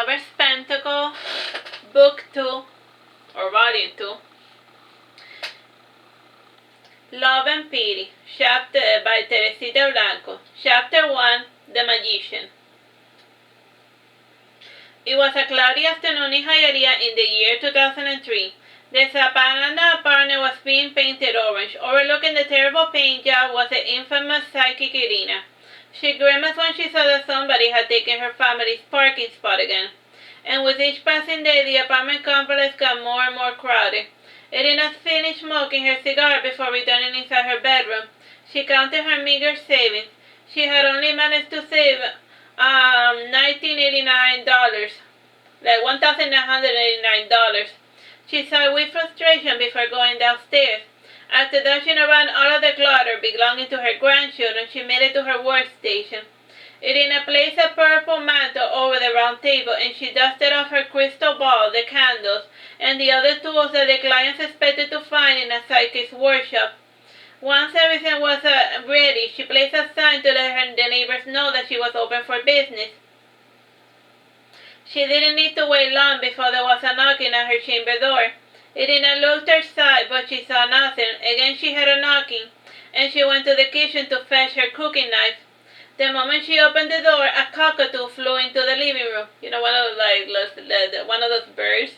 Lovers Pentacle, Book 2, or Volume 2. Love and Pity, by Teresita Blanco. Chapter 1, The Magician. It was a cloudy afternoon in Hialeah in the year 2003. The Zapana apartment was being painted orange. Overlooking the terrible paint job was the infamous psychic Carina. She grimaced when she saw that somebody had taken her family's parking spot again. And with each passing day, the apartment complex got more and more crowded. Irina finished smoking her cigar before returning inside her bedroom. She counted her meager savings. She had only managed to save $1,989, like $1,989. She sighed with frustration before going downstairs. After dashing around all of the clutter belonging to her grandchildren, she made it to her workstation. Irina placed a purple mantle over the round table, and she dusted off her crystal ball, the candles, and the other tools that the clients expected to find in a psychic's workshop. Once everything was ready, she placed a sign to let the neighbors know that she was open for business. She didn't need to wait long before there was a knocking at her chamber door. Irina looked her side, but she saw nothing. Again she heard a knocking, and she went to the kitchen to fetch her cooking knife. The moment she opened the door, a cockatoo flew into the living room. You know, one of those birds.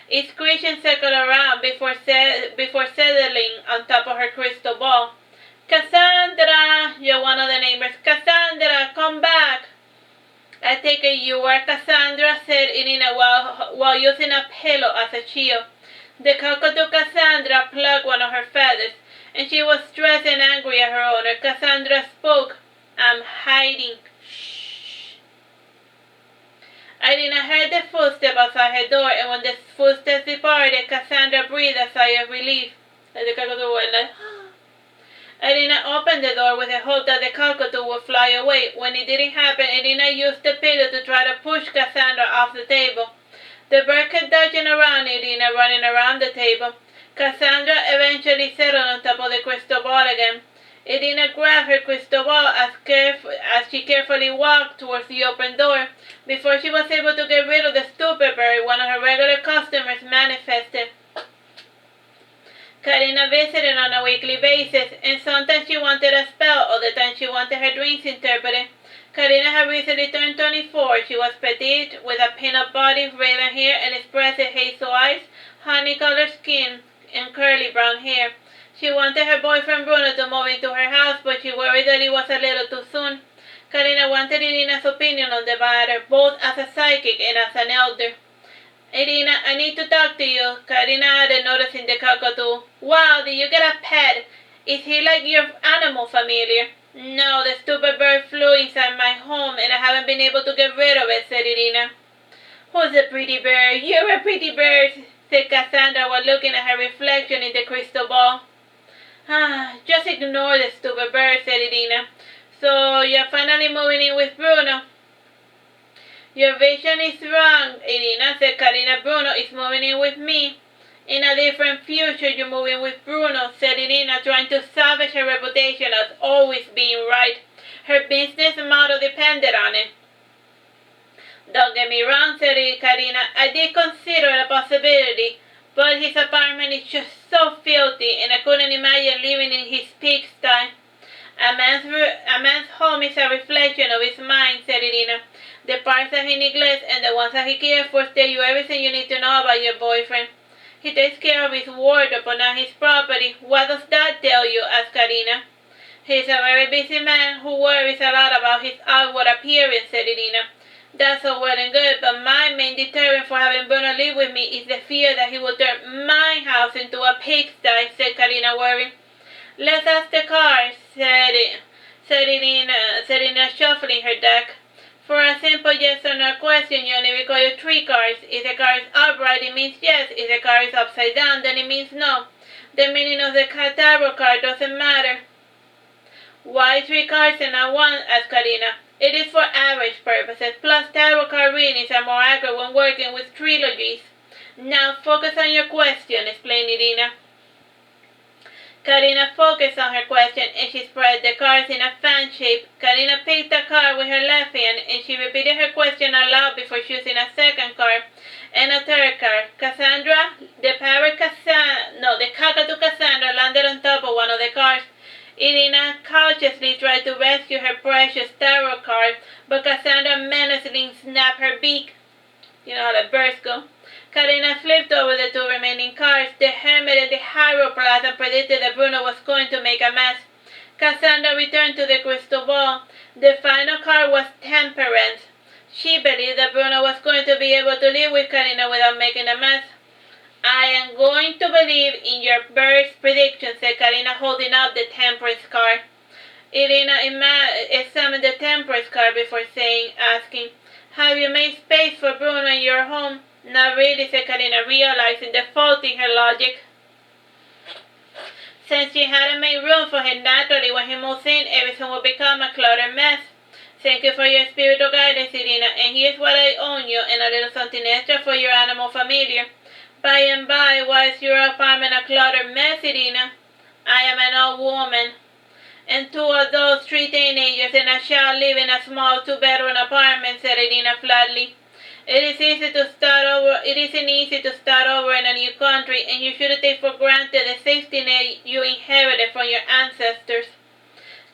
It screeched and circled around before settling on top of her crystal ball. "Cassandra!" yelled one of the neighbors. "Cassandra, come back!" "I take it you are Cassandra," said Irina while using a pillow as a shield. The cockatoo Cassandra plucked one of her feathers, and she was stressed and angry at her owner. Cassandra spoke. "I'm hiding." Shh. Irina heard the footsteps outside her door, and when the footsteps departed, Cassandra breathed a sigh of relief. The cockatoo went like, Irina opened the door with the hope that the cockatoo would fly away. When it didn't happen, Irina used the pillow to try to push Cassandra off the table. The bird kept dodging around Irina, running around the table. Cassandra eventually settled on top of the crystal ball again. Irina grabbed her crystal ball as she carefully walked towards the open door. Before she was able to get rid of the stupid bird, one of her regular customers manifested. Carina visited on a weekly basis, and sometimes she wanted a spell, other times she wanted her dreams interpreted. Carina had recently turned 24. She was petite, with a peanut body, raven hair, and expressive hazel eyes, honey-colored skin, and curly brown hair. She wanted her boyfriend Bruno to move into her house, but she worried that it was a little too soon. Carina wanted Irina's opinion on the matter, both as a psychic and as an elder. "Irina, I need to talk to you," Carina added, noticing the cockatoo. "Wow, did you get a pet? Is he like your animal familiar?" "No, the stupid bird flew inside my home, and I haven't been able to get rid of it," said Irina. "Who's a pretty bird? You're a pretty bird," said Cassandra while looking at her reflection in the crystal ball. "Just ignore the stupid bird," said Irina. "So you're finally moving in with Bruno?" "Your vision is wrong, Irina," said Carina. "Bruno is moving in with me." "In a different future, you're moving with Bruno," said Irina, trying to salvage her reputation as always being right. Her business model depended on it. "Don't get me wrong," said Carina. "I did consider it a possibility, but his apartment is just so filthy, and I couldn't imagine living in his pigsty." A man's home is a reflection of his mind," said Irina. "The parts that he neglects and the ones that he cares for tell you everything you need to know about your boyfriend. He takes care of his wardrobe but not his property." "What does that tell you?" asked Carina. "He's a very busy man who worries a lot about his outward appearance," said Irina. "That's all well and good, but my main deterrent for having Bruno live with me is the fear that he will turn my house into a pigsty," said Carina, worried. "Let's ask the cards," said Irina, shuffling her deck. "For a simple yes or no question, you only require 3 cards. If the card is upright, it means yes. If the card is upside down, then it means no. The meaning of the tarot card doesn't matter." "Why 3 cards and not 1? asked Carina. "It is for average purposes. Plus, tarot card readings are more accurate when working with trilogies." "Now focus on your question," explained Irina. Carina focused on her question and she spread the cards in a fan shape. Carina picked a card with her left hand and she repeated her question aloud before choosing a second card and a third card. Cassandra, the cockatoo Cassandra landed on top of one of the cards. Irina cautiously tried to rescue her precious tarot card, but Cassandra menacingly snapped her beak. You know how the birds go. Carina flipped over the two remaining cards. The Hermit and the Hierophant predicted that Bruno was going to make a mess. Cassandra returned to the crystal ball. The final card was Temperance. She believed that Bruno was going to be able to live with Carina without making a mess. I am going to believe in your bird's prediction, said Carina, holding up the Temperance card. Irina examined the Temperance card before asking, have you made space for Bruno in your home? Not really, said Carina, realizing the fault in her logic. Since she hadn't made room for him naturally when he moves in, everything will become a cluttered mess. Thank you for your spiritual guidance, Irina, and here's what I owe you and a little something extra for your animal familiar. By and by, why is your apartment a cluttered mess, Irina? I am an old woman, and 2 adults, 3 teenagers, and a child live in a small 2-bedroom apartment, said Irina flatly. It isn't easy to start over in a new country, and you shouldn't take for granted the safety net you inherited from your ancestors.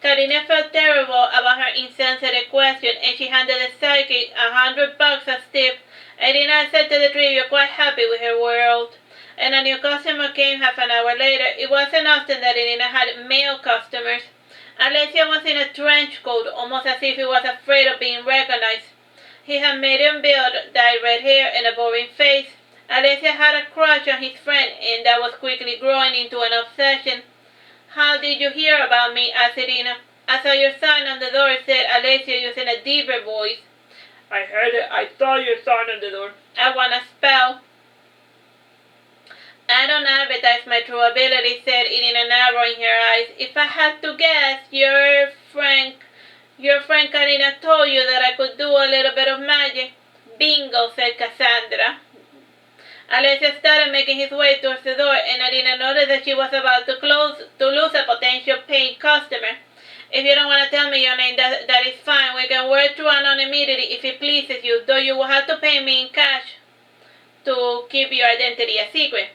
Carina felt terrible about her insensitive question, and she handed the psychic $100 as tip. Irina accepted the tribute, quite happy with her world. And a new customer came half an hour later. It wasn't often that Irina had male customers. Alessia was in a trench coat, almost as if he was afraid of being recognized. He had medium build, dyed red hair, and a boring face. Alessia had a crush on his friend, and that was quickly growing into an obsession. How did you hear about me? Asked Irina. I saw your sign on the door, said Alessia using a deeper voice. I heard it. I saw your sign on the door. I want a spell. I don't advertise my true ability, said Irina, narrowing her eyes. If I had to guess, your friend Carina told you that I could do a little bit of magic. Bingo, said Cassandra. Alessia started making his way towards the door, and Irina noticed that she was about to lose a potential paying customer. If you don't want to tell me your name, that is fine. We can work through anonymity if it pleases you, though you will have to pay me in cash to keep your identity a secret.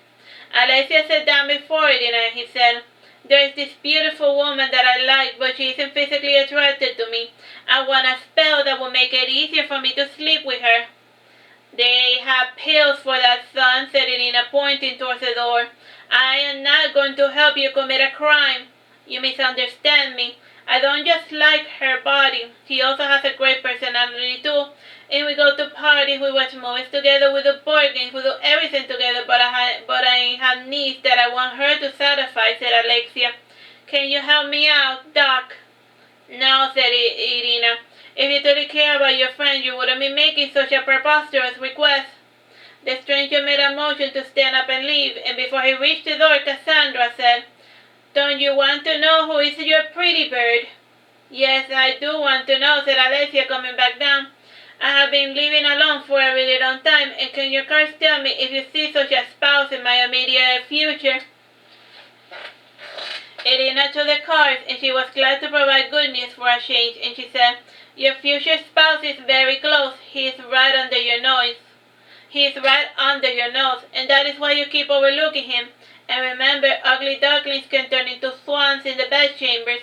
Alessia sat down before Irina and he said, there is this beautiful woman that I like, but she isn't physically attracted to me. I want a spell that will make it easier for me to sleep with her. They have pills for that, son, said Irina, pointing towards the door. I am not going to help you commit a crime. You misunderstand me. I don't just like her body. She also has a great personality too. And we go to parties, we watch movies together, we do board games, we do everything together, but I have needs that I want her to satisfy, said Alessia. Can you help me out, Doc? No, said Irina. If you truly care about your friend, you wouldn't be making such a preposterous request. The stranger made a motion to stand up and leave, and before he reached the door, Cassandra said, don't you want to know who is your pretty bird? Yes, I do want to know, said Alessia, coming back down. I have been living alone for a really long time, and can your cards tell me if you see such a spouse in my immediate future? Irina took the cards, and she was glad to provide good news for a change, and she said, your future spouse is very close. He is right under your nose. And that is why you keep overlooking him. And remember, ugly ducklings can turn into swans in the bedchambers.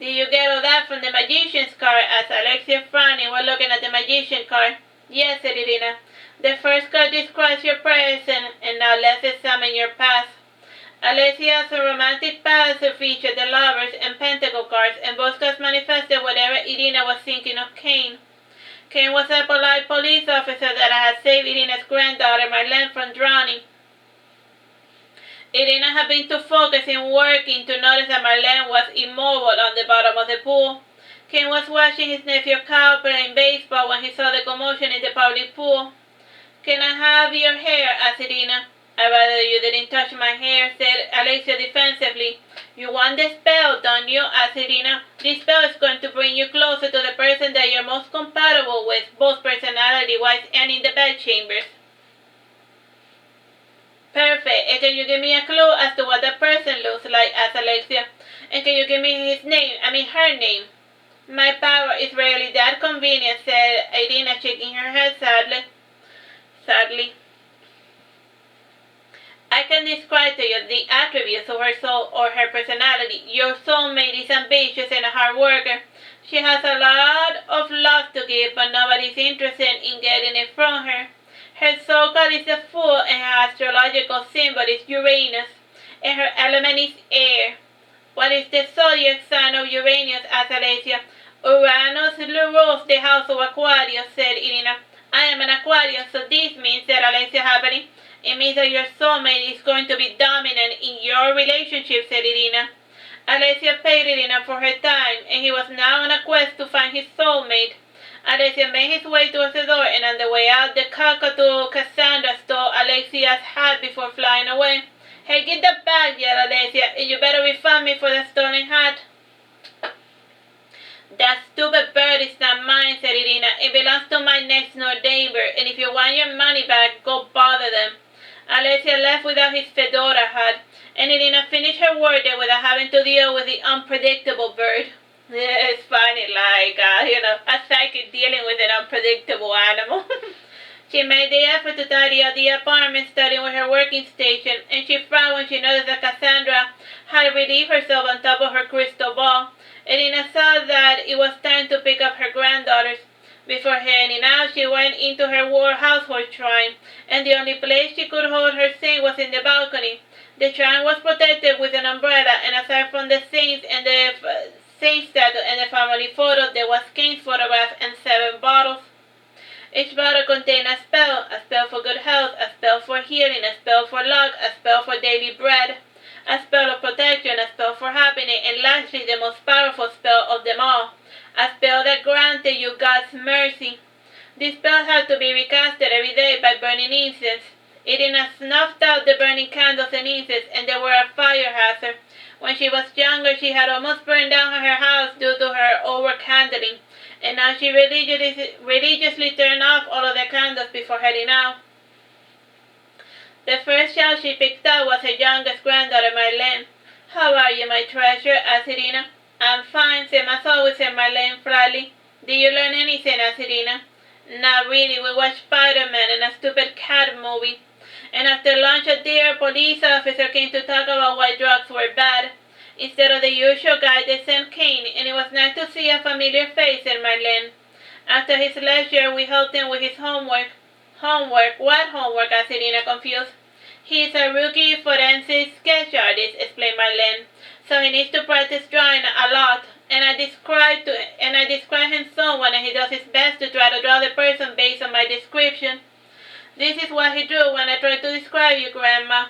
Did you get all that from the magician's card? Asked Alessia, frowning while looking at the magician card. Yes, said Irina. The first card describes your present, and now let's examine your past. Alessia's romantic past featured the Lovers and Pentacle cards, and both cards manifested whatever Irina was thinking of Kain. Kain was a polite police officer that had saved Irina's granddaughter Marlene from drowning. Irina had been too focused in working to notice that Marlene was immobile on the bottom of the pool. Kain was watching his nephew Kyle playing baseball when he saw the commotion in the public pool. Can I have your hair? Asked Irina. I'd rather you didn't touch my hair, said Alessia defensively. You want the spell, don't you? Asked Irina. This spell is going to bring you closer to the person that you're most compatible with, both personality-wise and in the bedchambers. Perfect. And can you give me a clue as to what the person looks like? Asked Alexia. And can you give me her name? My power is really that convenient, said Irina, shaking her head sadly. I can describe to you the attributes of her soul or her personality. Your soulmate is ambitious and a hard worker. She has a lot of love to give, but nobody's interested in getting it from her. Her soul card is the Fool, and her astrological symbol is Uranus, and her element is air. What is the zodiac sign of Uranus? Asked Alexia. Uranus rules the house of Aquarius, said Irina. I am an Aquarius, so this means, said Alexia happily. It means that your soulmate is going to be dominant in your relationship, said Irina. Alexia paid Irina for her time, and he was now on a quest to find his soulmate. Alexia made his way towards the door, and on the way out, the cockatoo Cassandra stole Alexia's hat before flying away. Hey, get the bag, yelled Alexia, and you better refund me for the stolen hat. That stupid bird is not mine, said Irina. It belongs to my next-door neighbor, and if you want your money back, go bother them. Alexia left without his fedora hat, and Irina finished her workday without having to deal with the unpredictable bird. It's funny, like, a psychic dealing with an unpredictable animal. She made the effort to tidy up the apartment, starting with her working station, and she frowned when she noticed that Cassandra had relieved herself on top of her crystal ball. Irina saw that it was time to pick up her granddaughters. Before heading out, she went into her household shrine, and the only place she could hold her saint was in the balcony. The shrine was protected with an umbrella, and aside from the saints and the saint statue and the family photo, there was Kain's photograph and 7 bottles. Each bottle contained a spell for good health, a spell for healing, a spell for luck, a spell for daily bread, a spell of protection, a spell for happiness, and lastly, the most powerful spell of them all, a spell that granted you God's mercy. These spells had to be recasted every day by burning incense. Irina snuffed out the burning candles and incense, and they were a fire hazard. When she was younger, she had almost burned down her house due to her over-candling, and now she religiously turned off all of the candles before heading out. The first child she picked up was her youngest granddaughter, Marlene. How are you, my treasure? Asked Irina. I'm fine, same as always, said Marlene flatly. Did you learn anything? Asked Irina. Not really. We watched Spider-Man and a stupid cat movie. And after lunch, a dear police officer came to talk about why drugs were bad. Instead of the usual guy, they sent Kain, and it was nice to see a familiar face, said Marlene. After his lecture, we helped him with his homework. Homework? What homework? Asked Irina, confused. He's a rookie forensic sketch artist, explained Marlene, so he needs to practice drawing a lot. And I describe him someone, and he does his best to try to draw the person based on my description. This is what he drew when I tried to describe you, Grandma.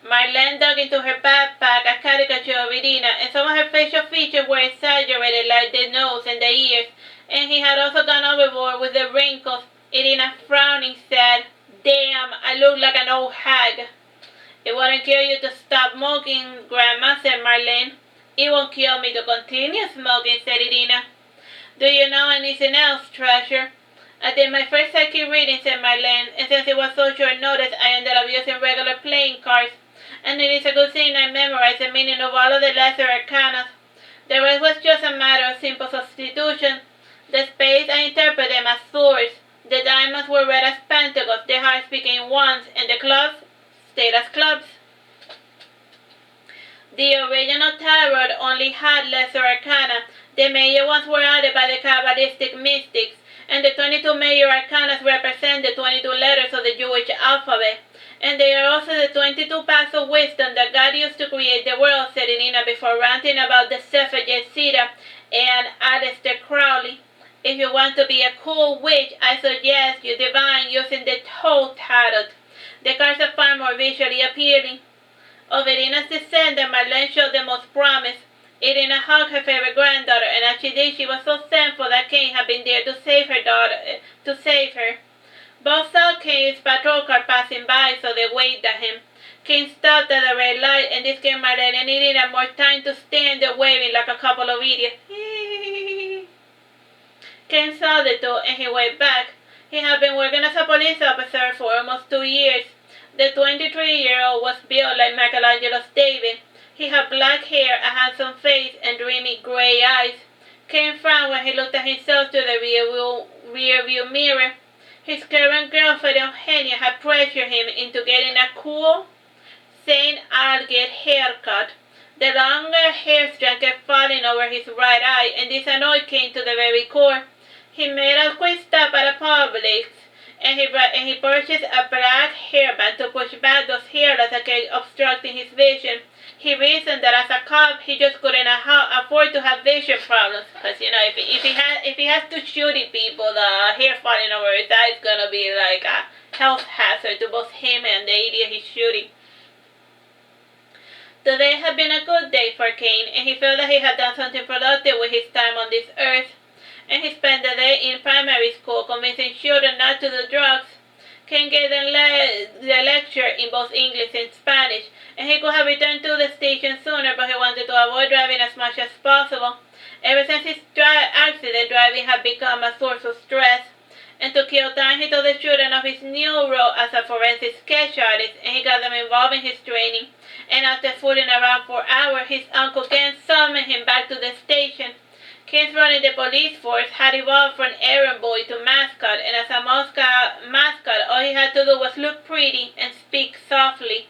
Marlene dug into her backpack a caricature of Irina, and some of her facial features were exaggerated, like the nose and the ears, and he had also gone overboard with the wrinkles. Irina, frowning, said, Damn, I look like an old hag. It wouldn't kill you to stop smoking, Grandma, said Marlene. It won't kill me to continue smoking, said Irina. Do you know anything else, treasure? I did my first psychic reading, said Marlene, and since it was so short notice, I ended up using regular playing cards. And it is a good thing I memorized the meaning of all of the lesser arcana. The rest was just a matter of simple substitution. The spades, I interpreted them as swords. The diamonds were read as pentacles, the hearts became wands, and the clubs stayed as clubs. The original tarot only had lesser arcana. The major ones were added by the Kabbalistic mystics, and the 22 major arcana represent the 22 letters of the Jewish alphabet. And they are also the 22 paths of wisdom that God used to create the world, said Irina before ranting about the Teresita and Aleister Crowley. If you want to be a cool witch, I suggest you divine using the Toe Tarot. The cards are far more visually appealing. Of Irina's descendant, Marlene showed the most promise. Irina hugged her favorite granddaughter, and as she did, she was so thankful that Kain had been there to save her. Both saw Kain's patrol car passing by, so they waved at him. Kain stopped at a red light, and this gave Marlene and Irina more time to stand there waving like a couple of idiots. Kain saw the two, and he waved back. He had been working as a police officer for almost 2 years. The 23-year-old was built like Michelangelo's David. He had black hair, a handsome face, and dreamy gray eyes. Kain frowned when he looked at himself through the rear-view mirror. His current girlfriend, Eugenia, had pressured him into getting a cool, St. Algate haircut. The longer hair strand kept falling over his right eye, and this annoyed Kain to the very core. He made a quick stop at a Publix, and he purchased a black hairband to push back those hairlines that kept obstructing his vision. He reasoned that as a cop, he just couldn't afford to have vision problems, because if he has to shoot at people, the hair falling over his eye is gonna be like a health hazard to both him and the idiot he's shooting. Today had been a good day for Kain, and he felt that he had done something productive with his time on this earth. And he spent the day in primary school convincing children not to do drugs. Kain gave them the lecture in both English and Spanish, and he could have returned to the station sooner, but he wanted to avoid driving as much as possible. Ever since his accident, driving had become a source of stress. And to kill time, he told the children of his new role as a forensic sketch artist, and he got them involved in his training. And after fooling around for hours, his uncle Kain summoned him back to the station. Kain's run in the police force had evolved from errand boy to mascot, and as a mascot, all he had to do was look pretty and speak softly.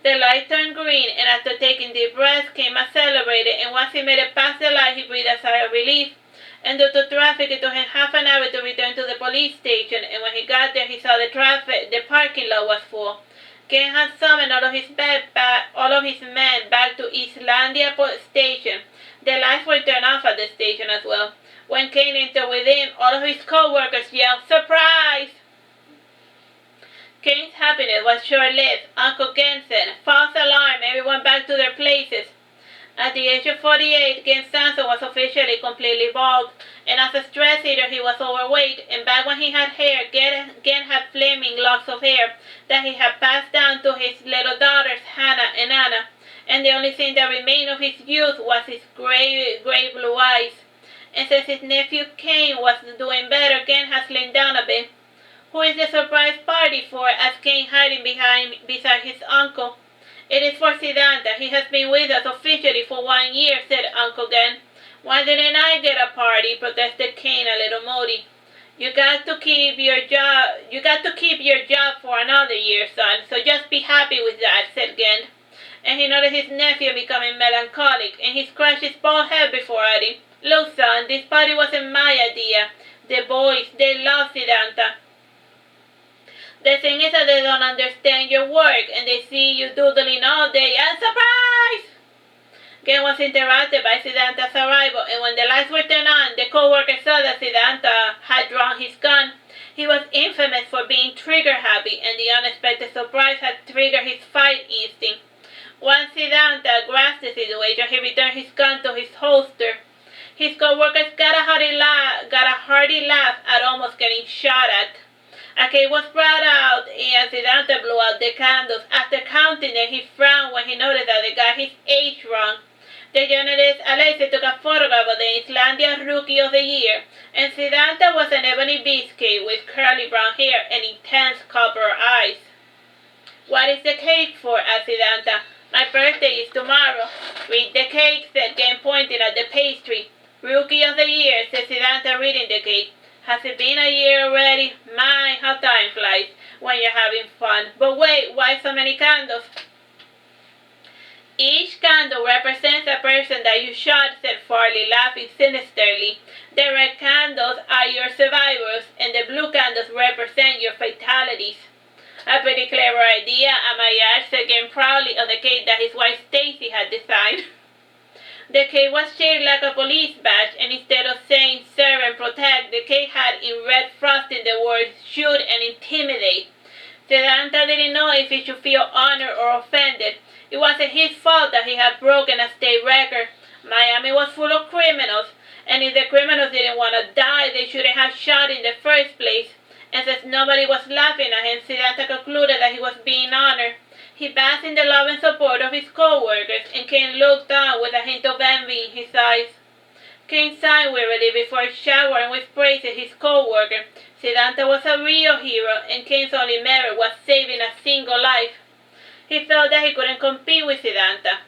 The light turned green, and after taking deep breaths, Kain accelerated, and once he made it past the light, he breathed a sigh of relief. And due to traffic, it took him half an hour to return to the police station, and when he got there, he saw the parking lot was full. Kain had summoned all of his men back to Islandia Station. The lights were turned off at the station as well. When Kain entered with him, all of his co-workers yelled, "Surprise!" Kain's happiness was short-lived. Uncle Kain said, "False alarm, everyone back to their places." At the age of 48, Kain Sanson was officially completely bald, and as a stress eater he was overweight, and back when he had hair, Kain had flaming locks of hair that he had passed down to his little daughters, Hannah and Anna, and the only thing that remained of his youth was his gray blue eyes. And since his nephew Kain was doing better, Kain had slimmed down a bit. "Who is the surprise party for?" asked Kain, hiding beside his uncle. "It is for Siddhartha. He has been with us officially for 1 year," said Uncle Kain. "Why didn't I get a party?" protested Kain, a little moody. You got to keep your job for another year, son, so just be happy with that," said Kain. And he noticed his nephew becoming melancholic, and he scratched his bald head before adding, "Look, son, this party wasn't my idea. The boys, they love Siddhartha. The thing is that they don't understand your work, and they see you doodling all day, and surprise!" Kain was interrupted by Siddhartha's arrival, and when the lights were turned on, the co-worker saw that Siddhartha had drawn his gun. He was infamous for being trigger-happy, and the unexpected surprise had triggered his fight instinct. Once Siddhartha grasped the situation, he returned his gun to his holster. His co-workers got a hearty laugh at almost getting shot at. A cake was brought out, and Siddhartha blew out the candles. After counting them, he frowned when he noticed that they got his age wrong. The journalist Alexei took a photograph of the Islandia Rookie of the Year, and Siddhartha was an ebony biscuit with curly brown hair and intense copper eyes. "What is the cake for?" asked Siddhartha. "My birthday is tomorrow." "Read the cake," said Kain, pointing at the pastry. "Rookie of the Year," said Siddhartha, reading the cake. "Has it been a year already? My, how time flies when you're having fun. But wait, why so many candles?" "Each candle represents a person that you shot," said Farley, laughing sinisterly. "The red candles are your survivors, and the blue candles represent your fatalities." "A pretty clever idea, Amayar," said Kain proudly of the cake that his wife Stacy had designed. The cake was shaped like a police badge, and instead of saying "serve and protect," the cake had in red frosting the words "shoot" and "intimidate." Siddhartha didn't know if he should feel honored or offended. It wasn't his fault that he had broken a state record. Miami was full of criminals, and if the criminals didn't want to die, they shouldn't have shot in the first place. And since nobody was laughing at him, Siddhartha concluded that he was being honored. He basked in the love and support of his co-workers, and Kain looked on with a hint of envy in his eyes. Kain sighed wearily before showering with praise at his co-worker. Siddhartha was a real hero, and Kain's only merit was saving a single life. He felt that he couldn't compete with Siddhartha.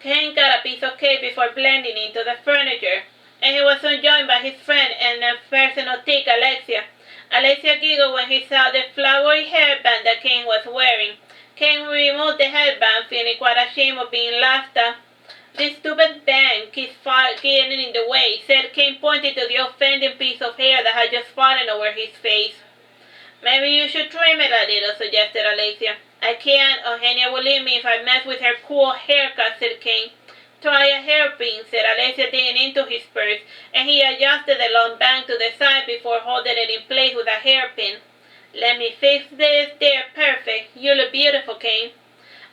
Kain got a piece of cake before blending into the furniture, and he was soon joined by his friend and personal tick, Alexia. Alexia giggled when he saw the flowery hairband that Kain was wearing. Kain removed the headband, feeling quite ashamed of being laughed at. "This stupid band keeps getting in the way," said Kain, pointing to the offending piece of hair that had just fallen over his face. "Maybe you should trim it a little," suggested Alexia. "I can't. Eugenia will leave me if I mess with her cool haircut," said Kain. "Try a hairpin," said Alexia, digging into his purse, and he adjusted the long bang to the side before holding it in place with a hairpin. "Let me fix this. There, perfect. You look beautiful, Kain."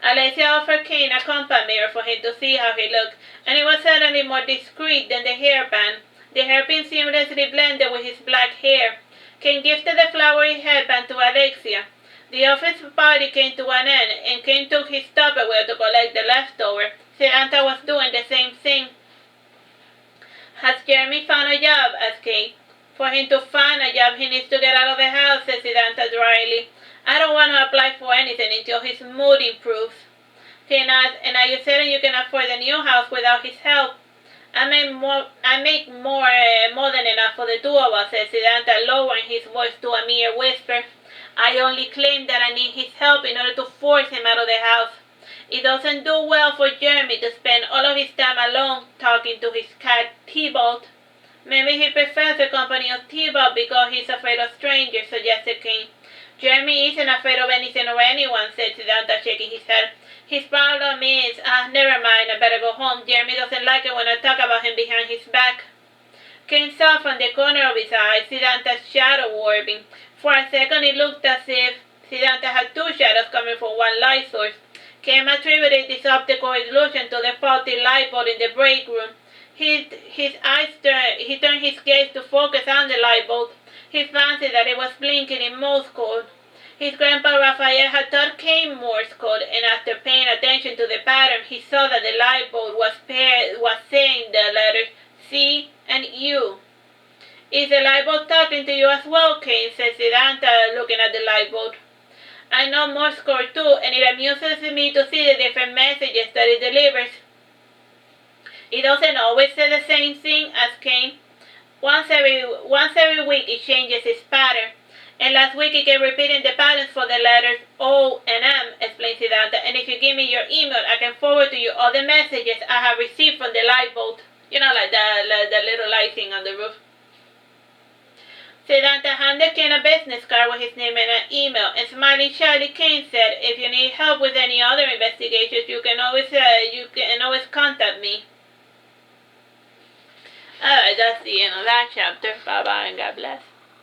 Alexia offered Kain a compact mirror for him to see how he looked, and it was certainly more discreet than the hairband. The hairpin seamlessly blended with his black hair. Kain gifted the flowery headband to Alexia. The office party came to an end, and Kain took his Tupperware to collect the leftover. Siddhartha was doing the same thing. "Has Jeremy found a job?" asked Kain. "For him to find a job, he needs to get out of the house," said Siddhartha dryly. "I don't want to apply for anything until his mood improves." Kain asked, "And are you certain you can afford the new house without his help?" I make more than enough for the two of us," said Siddhartha, lowering his voice to a mere whisper. "I only claim that I need his help in order to force him out of the house. It doesn't do well for Jeremy to spend all of his time alone talking to his cat Tybalt." "Maybe he prefers the company of Tybalt because he's afraid of strangers," suggested Kain. "Jeremy isn't afraid of anything or anyone," said Siddhartha, shaking his head. "His problem is, never mind, I better go home. Jeremy doesn't like it when I talk about him behind his back." Kain saw from the corner of his eye Siddhartha's shadow warping. For a second it looked as if Siddhartha had two shadows coming from one light source. Kain attributed this optical illusion to the faulty light bulb in the break room. He turned his gaze to focus on the light bulb. He fancied that it was blinking in Morse code. His grandpa Raphael had taught Kain Morse code, and after paying attention to the pattern, he saw that the light bulb was saying the letters C and U. "Is the light bulb talking to you as well, Kain?" said Siddhartha, looking at the light bulb. "I know Morse code too, and it amuses me to see the different messages that it delivers." "It doesn't always say the same thing," asked Kain. Once every week it changes its pattern. And last week it kept repeating the patterns for the letters O and M," explained Siddhartha. "And if you give me your email, I can forward to you all the messages I have received from the light bulb. You know, like the little light thing on the roof." Siddhartha handed Kain a business card with his name and an email, and smiling shyly, Kain said, "If you need help with any other investigations, you can always contact me." Alright, that's the end of that chapter. Bye bye and God bless.